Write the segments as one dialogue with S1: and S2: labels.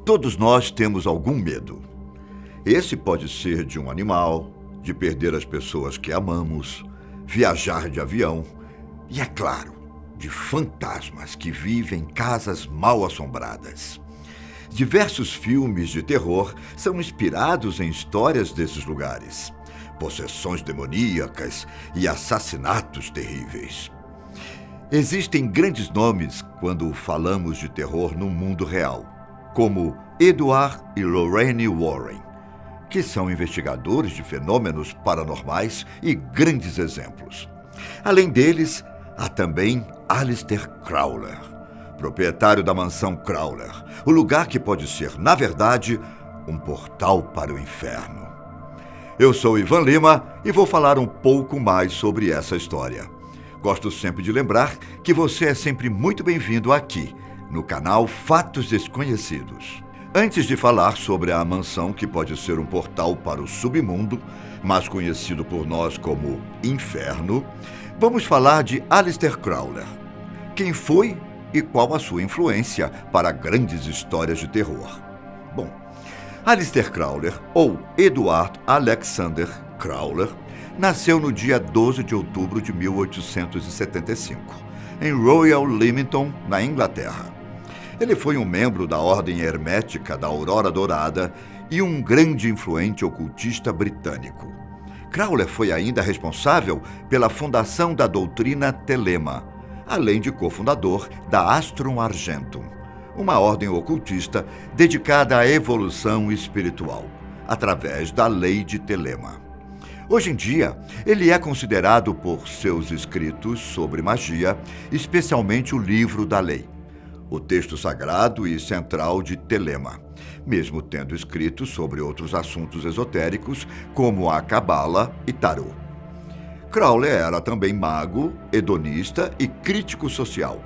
S1: Todos nós temos algum medo. Esse pode ser de um animal, de perder as pessoas que amamos, viajar de avião e, é claro, de fantasmas que vivem em casas mal assombradas. Diversos filmes de terror são inspirados em histórias desses lugares. Possessões demoníacas e assassinatos terríveis. Existem grandes nomes quando falamos de terror no mundo real, como Edward e Lorraine Warren, que são investigadores de fenômenos paranormais e grandes exemplos. Além deles, há também Aleister Crowley, proprietário da mansão Crowley, o lugar que pode ser, na verdade, um portal para o inferno. Eu sou Ivan Lima e vou falar um pouco mais sobre essa história. Gosto sempre de lembrar que você é sempre muito bem-vindo aqui, no canal Fatos Desconhecidos. Antes de falar sobre a mansão que pode ser um portal para o submundo, mais conhecido por nós como Inferno, vamos falar de Aleister Crowley. Quem foi e qual a sua influência para grandes histórias de terror? Bom, Aleister Crowley, ou Edward Alexander Crowley, nasceu no dia 12 de outubro de 1875, em Royal Leamington, na Inglaterra. Ele foi um membro da Ordem Hermética da Aurora Dourada e um grande influente ocultista britânico. Crowley foi ainda responsável pela fundação da doutrina Telema, além de cofundador da Astrum Argentum, uma ordem ocultista dedicada à evolução espiritual, através da lei de Telema. Hoje em dia, ele é considerado por seus escritos sobre magia, especialmente o Livro da Lei, o texto sagrado e central de Telema, mesmo tendo escrito sobre outros assuntos esotéricos, como a Cabala e Tarô. Crowley era também mago, hedonista e crítico social.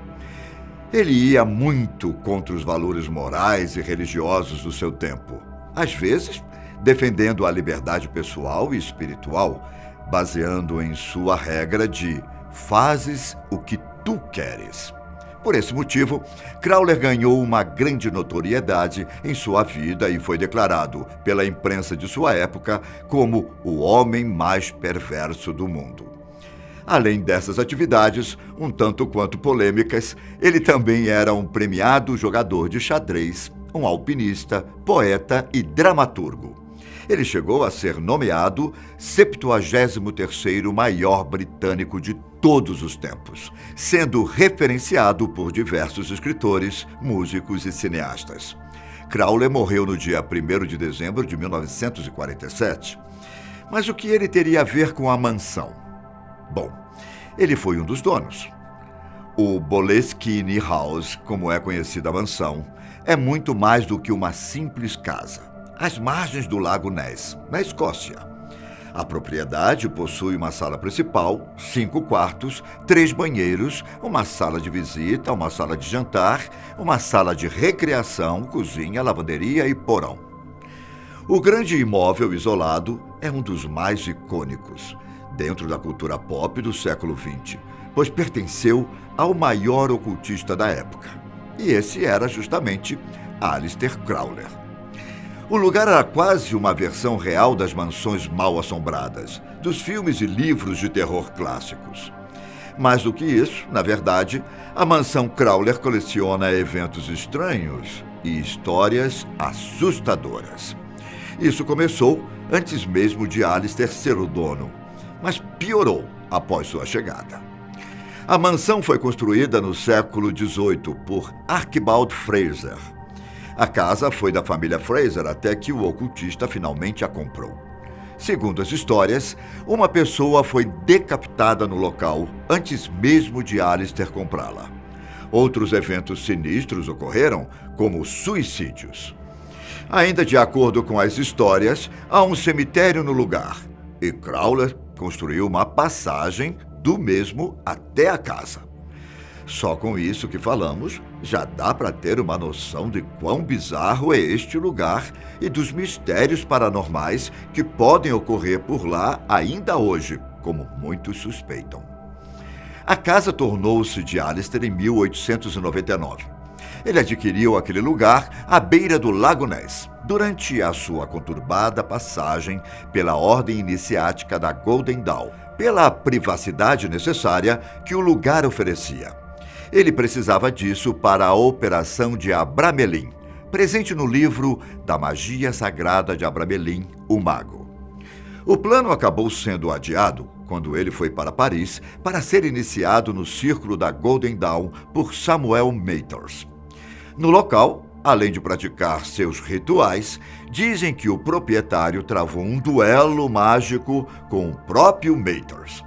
S1: Ele ia muito contra os valores morais e religiosos do seu tempo, às vezes defendendo a liberdade pessoal e espiritual, baseando em sua regra de fazes o que tu queres. Por esse motivo, Crowley ganhou uma grande notoriedade em sua vida e foi declarado pela imprensa de sua época como o homem mais perverso do mundo. Além dessas atividades, um tanto quanto polêmicas, ele também era um premiado jogador de xadrez, um alpinista, poeta e dramaturgo. Ele chegou a ser nomeado 73º maior britânico de todos os tempos, sendo referenciado por diversos escritores, músicos e cineastas. Crowley morreu no dia 1º de dezembro de 1947. Mas o que ele teria a ver com a mansão? Bom, ele foi um dos donos. O Boleskine House, como é conhecida a mansão, é muito mais do que uma simples casa, às margens do Lago Ness, na Escócia. A propriedade possui uma sala principal, 5 quartos, 3 banheiros, uma sala de visita, uma sala de jantar, uma sala de recreação, cozinha, lavanderia e porão. O grande imóvel isolado é um dos mais icônicos dentro da cultura pop do século XX, pois pertenceu ao maior ocultista da época. E esse era justamente Aleister Crowley. O lugar era quase uma versão real das mansões mal-assombradas, dos filmes e livros de terror clássicos. Mais do que isso, na verdade, a mansão Crowley coleciona eventos estranhos e histórias assustadoras. Isso começou antes mesmo de Aleister ser o dono, mas piorou após sua chegada. A mansão foi construída no século XVIII por Archibald Fraser. A casa foi da família Fraser até que o ocultista finalmente a comprou. Segundo as histórias, uma pessoa foi decapitada no local antes mesmo de Aleister comprá-la. Outros eventos sinistros ocorreram, como suicídios. Ainda de acordo com as histórias, há um cemitério no lugar, e Crowley construiu uma passagem do mesmo até a casa. Só com isso que falamos, já dá para ter uma noção de quão bizarro é este lugar e dos mistérios paranormais que podem ocorrer por lá ainda hoje, como muitos suspeitam. A casa tornou-se de Aleister em 1899. Ele adquiriu aquele lugar à beira do Lago Ness, durante a sua conturbada passagem pela ordem iniciática da Golden Dawn, pela privacidade necessária que o lugar oferecia. Ele precisava disso para a operação de Abramelin, presente no livro Da Magia Sagrada de Abramelin, o Mago. O plano acabou sendo adiado quando ele foi para Paris para ser iniciado no círculo da Golden Dawn por Samuel Mathers. No local, além de praticar seus rituais, dizem que o proprietário travou um duelo mágico com o próprio Mathers.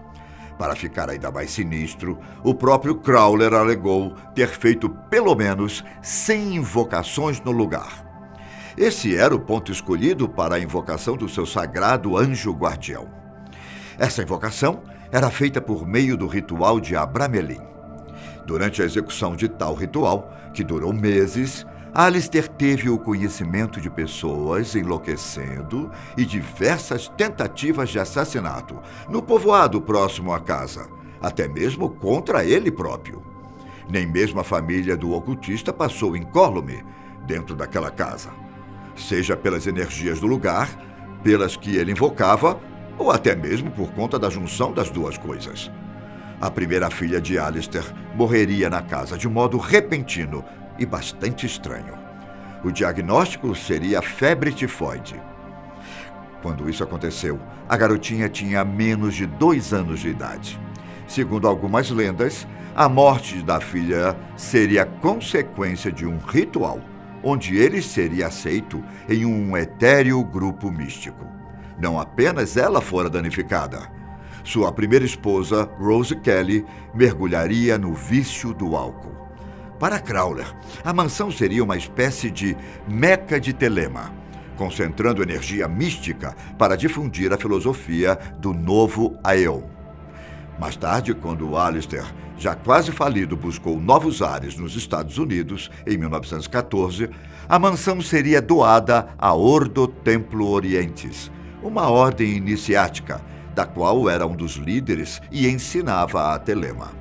S1: Para ficar ainda mais sinistro, o próprio Crowler alegou ter feito pelo menos 100 invocações no lugar. Esse era o ponto escolhido para a invocação do seu sagrado anjo guardião. Essa invocação era feita por meio do ritual de Abramelin. Durante a execução de tal ritual, que durou meses, Alistair teve o conhecimento de pessoas enlouquecendo e diversas tentativas de assassinato no povoado próximo à casa, até mesmo contra ele próprio. Nem mesmo a família do ocultista passou incólume dentro daquela casa, seja pelas energias do lugar, pelas que ele invocava, ou até mesmo por conta da junção das duas coisas. A primeira filha de Alistair morreria na casa de modo repentino e bastante estranho. O diagnóstico seria febre tifoide. Quando isso aconteceu, a garotinha tinha menos de 2 anos de idade. Segundo algumas lendas, a morte da filha seria consequência de um ritual, onde ele seria aceito em um etéreo grupo místico. Não apenas ela fora danificada. Sua primeira esposa, Rose Kelly, mergulharia no vício do álcool. Para Crowler, a mansão seria uma espécie de meca de Telema, concentrando energia mística para difundir a filosofia do novo Aeon. Mais tarde, quando Alistair, já quase falido, buscou novos ares nos Estados Unidos, em 1914, a mansão seria doada à Ordo Templo Orientis, uma ordem iniciática, da qual era um dos líderes e ensinava a Telema.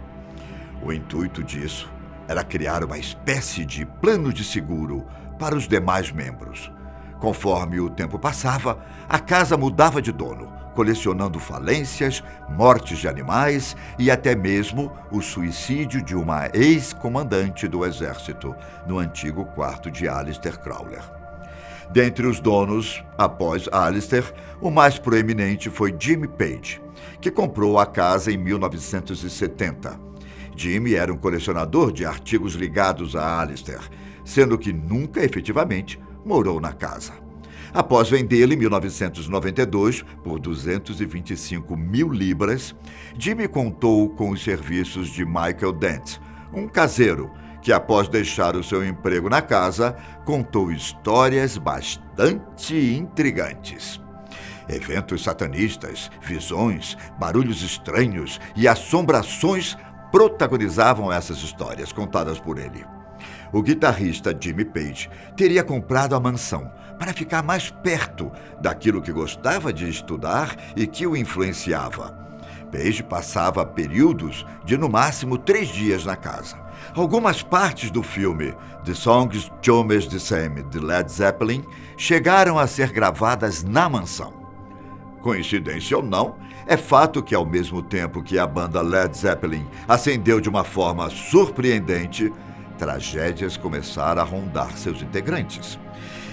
S1: O intuito disso era criar uma espécie de plano de seguro para os demais membros. Conforme o tempo passava, a casa mudava de dono, colecionando falências, mortes de animais e até mesmo o suicídio de uma ex-comandante do exército no antigo quarto de Alistair Crowler. Dentre os donos, após Alistair, o mais proeminente foi Jimmy Page, que comprou a casa em 1970. Jimmy era um colecionador de artigos ligados a Alistair, sendo que nunca efetivamente morou na casa. Após vendê-la em 1992 por 225 mil libras, Jimmy contou com os serviços de Michael Dent, um caseiro que, após deixar o seu emprego na casa, contou histórias bastante intrigantes. Eventos satanistas, visões, barulhos estranhos e assombrações protagonizavam essas histórias contadas por ele. O guitarrista Jimmy Page teria comprado a mansão para ficar mais perto daquilo que gostava de estudar e que o influenciava. Page passava períodos de no máximo 3 dias na casa. Algumas partes do filme The Songs Jomes the Same, de Led Zeppelin, chegaram a ser gravadas na mansão. Coincidência ou não, é fato que ao mesmo tempo que a banda Led Zeppelin ascendeu de uma forma surpreendente, tragédias começaram a rondar seus integrantes.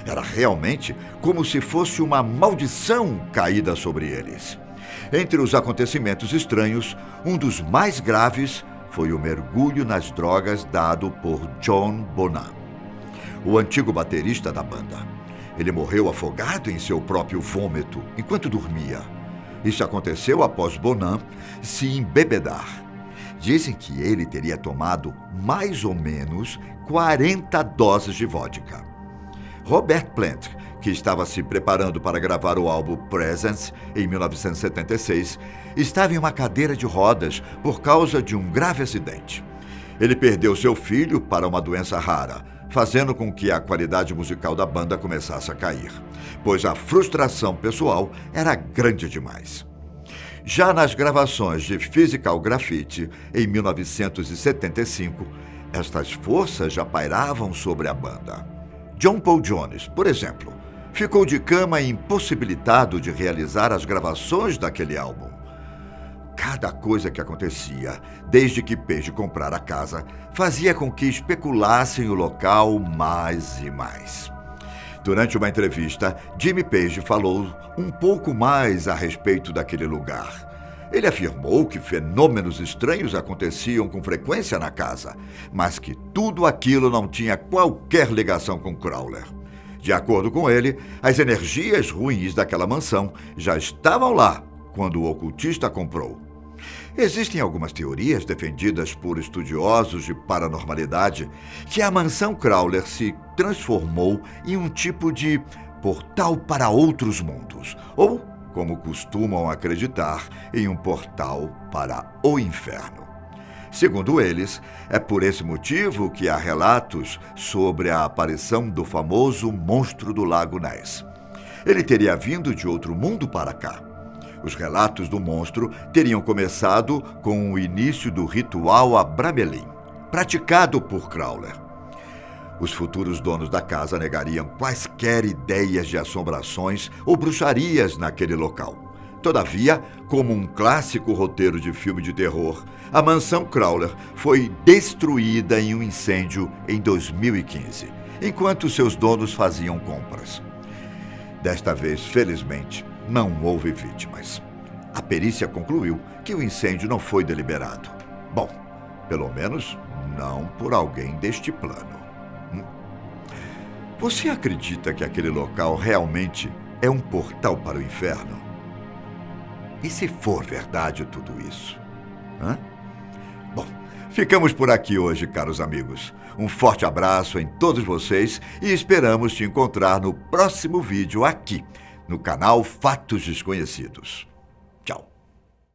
S1: Era realmente como se fosse uma maldição caída sobre eles. Entre os acontecimentos estranhos, um dos mais graves foi o mergulho nas drogas dado por John Bonham, o antigo baterista da banda. Ele morreu afogado em seu próprio vômito enquanto dormia. Isso aconteceu após Bonham se embebedar. Dizem que ele teria tomado mais ou menos 40 doses de vodka. Robert Plant, que estava se preparando para gravar o álbum Presence em 1976, estava em uma cadeira de rodas por causa de um grave acidente. Ele perdeu seu filho para uma doença rara, fazendo com que a qualidade musical da banda começasse a cair, pois a frustração pessoal era grande demais. Já nas gravações de Physical Graffiti, em 1975, Estas forças já pairavam sobre a banda. John Paul Jones, por exemplo, ficou de cama e impossibilitado de realizar as gravações daquele álbum. Cada coisa que acontecia, desde que Page comprara a casa, fazia com que especulassem o local mais e mais. Durante uma entrevista, Jimmy Page falou um pouco mais a respeito daquele lugar. Ele afirmou que fenômenos estranhos aconteciam com frequência na casa, mas que tudo aquilo não tinha qualquer ligação com Crowler. De acordo com ele, as energias ruins daquela mansão já estavam lá quando o ocultista comprou. Existem algumas teorias defendidas por estudiosos de paranormalidade que a mansão Crowler se transformou em um tipo de portal para outros mundos, ou, como costumam acreditar, em um portal para o inferno. Segundo eles, é por esse motivo que há relatos sobre a aparição do famoso monstro do Lago Ness. Ele teria vindo de outro mundo para cá. Os relatos do monstro teriam começado com o início do ritual Abramelin, praticado por Crowler. Os futuros donos da casa negariam quaisquer ideias de assombrações ou bruxarias naquele local. Todavia, como um clássico roteiro de filme de terror, a mansão Crowler foi destruída em um incêndio em 2015, enquanto seus donos faziam compras. Desta vez, felizmente, não houve vítimas. A perícia concluiu que o incêndio não foi deliberado. Bom, pelo menos não por alguém deste plano. Você acredita que aquele local realmente é um portal para o inferno? E se for verdade tudo isso? Bom, ficamos por aqui hoje, caros amigos. Um forte abraço em todos vocês e esperamos te encontrar no próximo vídeo aqui, no canal Fatos Desconhecidos. Tchau.